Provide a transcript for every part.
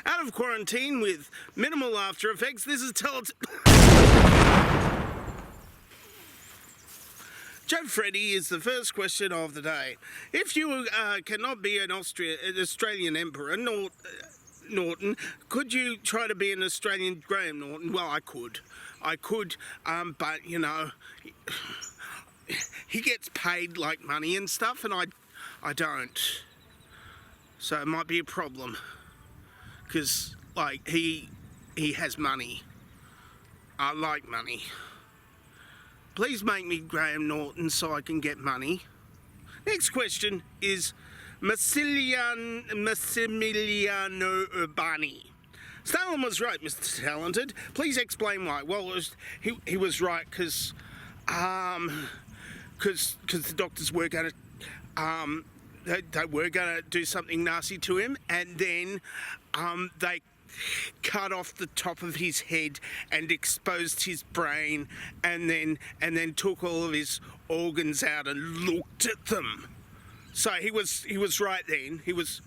Out of quarantine with minimal after effects, this is Joe Freddy is the first question of the day. If you cannot be an Australian emperor, Norton, could you try to be an Australian Graham Norton? Well, I could, but you know, he gets paid like money and stuff, and I don't. So it might be a problem, because like he has money. I like money. Please make me Graham Norton so I can get money. Next question is Massimiliano Urbani. Stalin was right, Mr. Talented. Please explain why. Well, he was right because the doctors were going to they were going to do something nasty to him, and then they cut off the top of his head and exposed his brain, and then took all of his organs out and looked at them. So he was right then. He was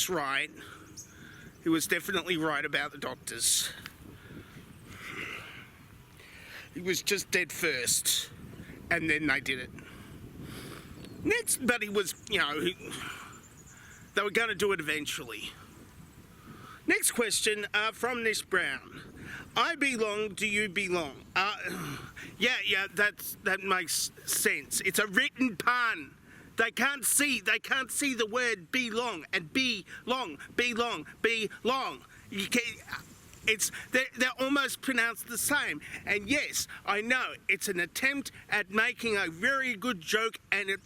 right. He was definitely right about the doctors. He was just dead first, and then they did it. Next, but he was, you know, they were going to do it eventually. Next question from Nish Brown. I belong, do you belong? Yeah, that makes sense. It's a written pun. They can't see the word belong and belong. You can't, they're almost pronounced the same. And yes, I know it's an attempt at making a very good joke, and it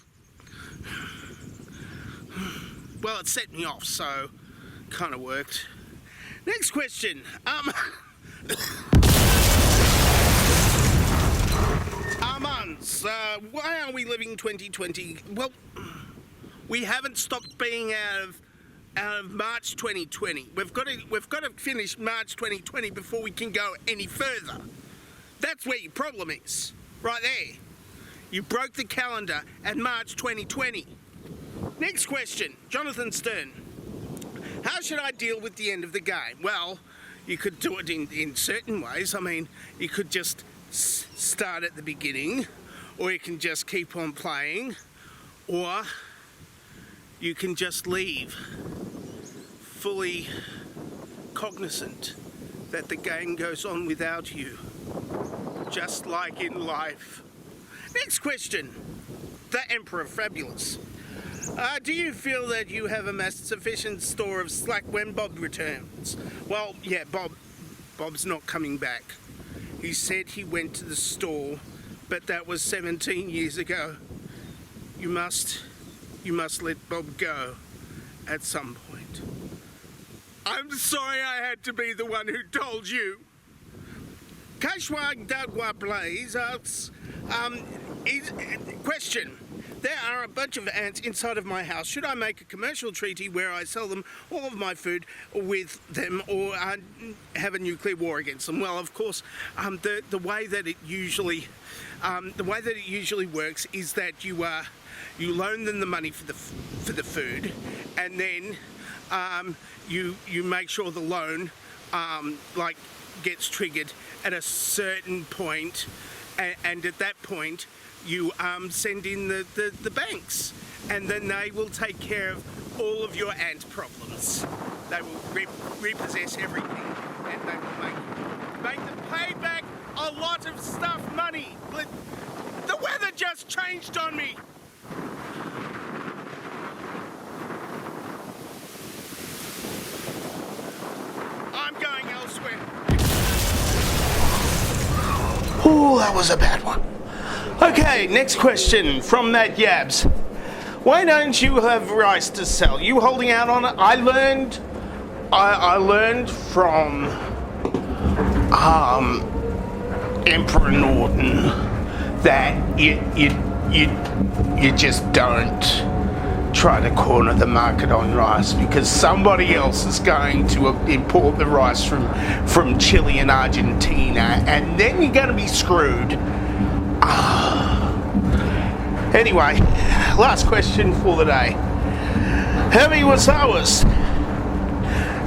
set me off, so kind of worked. Next question. Armands, why are we living 2020? Well, we haven't stopped being out of March 2020. We've got to finish March 2020 before we can go any further. That's where your problem is, right there. You broke the calendar at March 2020. Next question, Jonathan Stern. How should I deal with the end of the game? Well, you could do it in certain ways. I mean, you could just start at the beginning, or you can just keep on playing, or you can just leave fully cognizant that the game goes on without you, just like in life. Next question, the Emperor Fabulous. Do you feel that you have amassed sufficient store of slack when Bob returns? Well, yeah, Bob's not coming back. He said he went to the store, but that was 17 years ago. You must let Bob go at some point. I'm sorry I had to be the one who told you. Kashwag Dagwa Blaze asks, question. There are a bunch of ants inside of my house. Should I make a commercial treaty where I sell them all of my food with them, or have a nuclear war against them? Well, of course, the way that it usually works is that you loan them the money for the food, and then you make sure the loan gets triggered at a certain point, and at that point you send in the banks, and then they will take care of all of your ant problems. They will repossess everything, and they will make them pay back a lot of stuff money. The weather just changed on me. I'm going elsewhere. Oh, that was a bad one. Okay, next question from Matt Yabs. Why don't you have rice to sell? You holding out on it? I learned from Emperor Norton that you just don't try to corner the market on rice, because somebody else is going to import the rice from Chile and Argentina, and then you're going to be screwed. Anyway, last question for the day. Herbiwosaurus.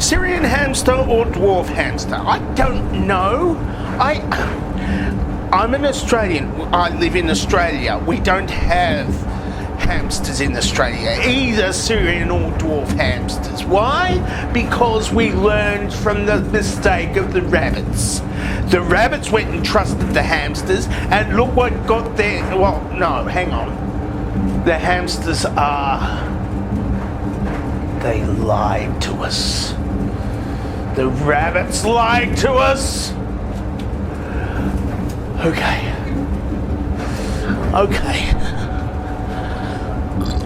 Syrian hamster or dwarf hamster? I don't know. I'm an Australian. I live in Australia. We don't have hamsters in Australia, either Syrian or dwarf hamsters. Why? Because we learned from the mistake of the rabbits. The rabbits went and trusted the hamsters, and look what got there. Well, no, hang on. The hamsters they lied to us. The rabbits lied to us. Okay.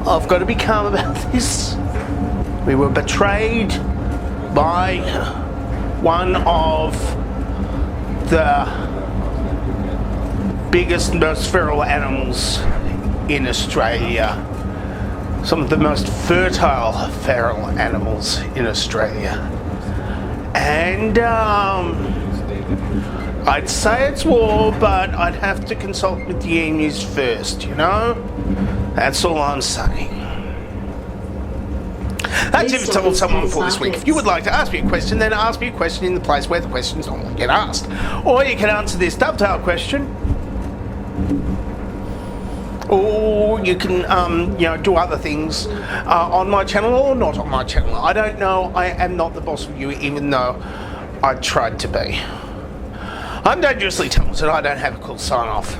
I've got to be calm about this. We were betrayed by one of the biggest, most feral animals in Australia. Some of the most fertile feral animals in Australia. And I'd say it's war, but I'd have to consult with the emus first, you know? That's all I'm saying. That's it for Told Someone for this week. If you would like to ask me a question, then ask me a question in the place where the questions normally get asked. Or you can answer this dovetail question. Or you can, do other things on my channel or not on my channel. I don't know. I am not the boss of you, even though I tried to be. I'm dangerously talented. I don't have a cool sign-off.